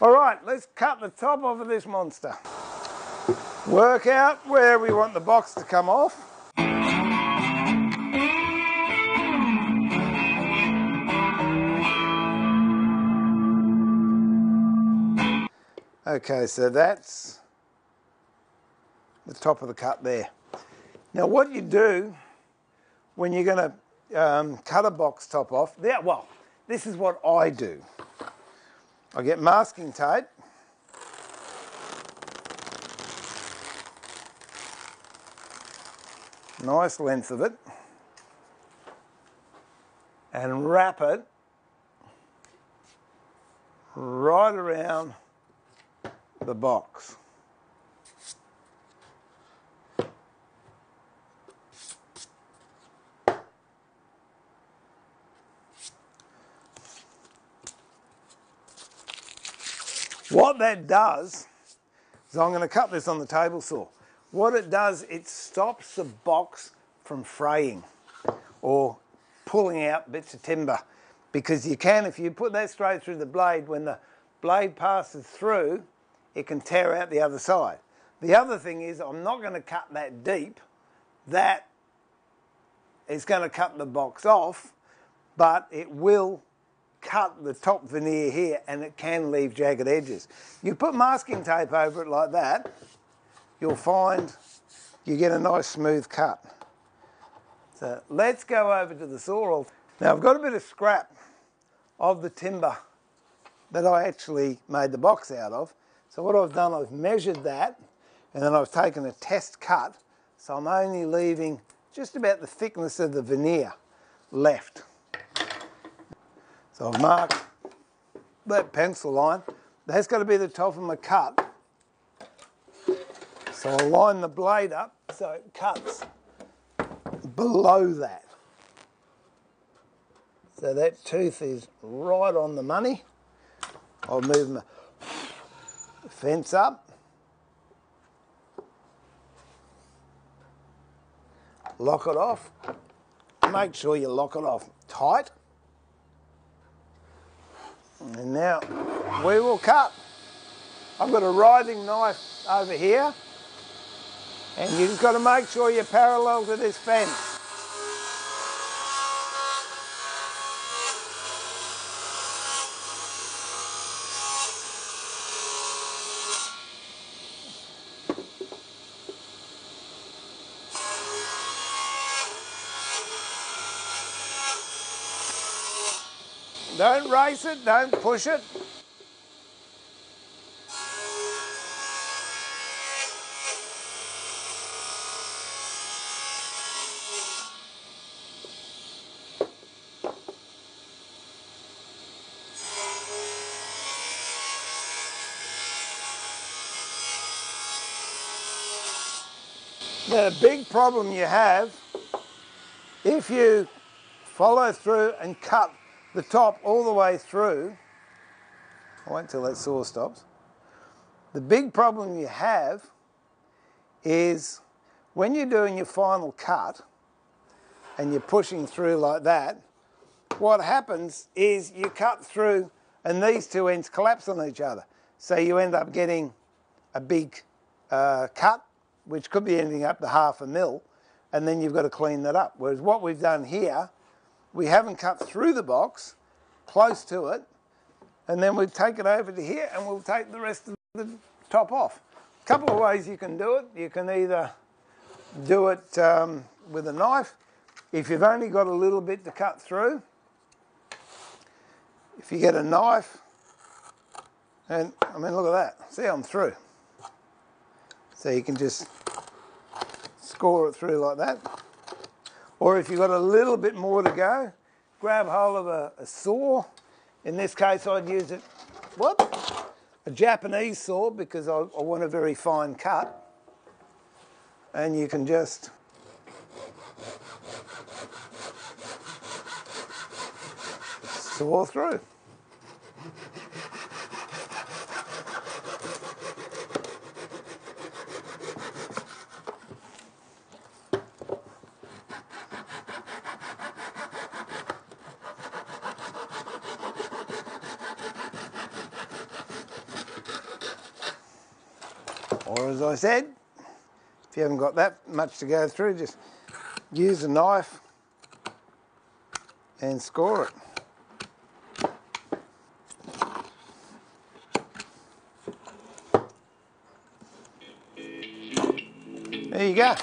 All right, let's cut the top off of this monster. Work out where we want the box to come off. Okay, so that's the top of the cut there. Now what you do when you're going to cut a box top off, well, this is what I do. I get masking tape, nice length of it, and wrap it right around the box. What that does is, I'm going to cut this on the table saw. What it does, it stops the box from fraying or pulling out bits of timber, because you can, if you put that straight through the blade, when the blade passes through, it can tear out the other side. The other thing is, I'm not going to cut that deep. That is going to cut the box off, but it will cut the top veneer here, and it can leave jagged edges. You put masking tape over it like that, you'll find you get a nice smooth cut. So let's go over to the saw. Now I've got a bit of scrap of the timber that I actually made the box out of. So what I've done, I've measured that, and then I've taken a test cut, so I'm only leaving just about the thickness of the veneer left. So I've marked that pencil line. That's got to be the top of my cut. So I'll line the blade up so it cuts below that. So that tooth is right on the money. I'll move my fence up. Lock it off. Make sure you lock it off tight. And now we will cut. I've got a riving knife over here, and you've just got to make sure you're parallel to this fence. Don't race it, don't push it. The big problem you have, if you follow through and cut the top all the way through, I'll wait until that saw stops. The big problem you have is when you're doing your final cut and you're pushing through like that, what happens is you cut through and these two ends collapse on each other. So you end up getting a big cut, which could be anything up to 1/2 mil, and then you've got to clean that up. Whereas what we've done here, we haven't cut through the box, close to it, and then we take it over to here and we'll take the rest of the top off. A couple of ways you can do it. You can either do it with a knife. If you've only got a little bit to cut through, if you get a knife, and I mean, look at that. See, I'm through. So you can just score it through like that. Or if you've got a little bit more to go, grab hold of a saw. In this case, I'd use a Japanese saw, because I want a very fine cut. And you can just saw through. Or as I said, if you haven't got that much to go through, just use a knife and score it. There you go.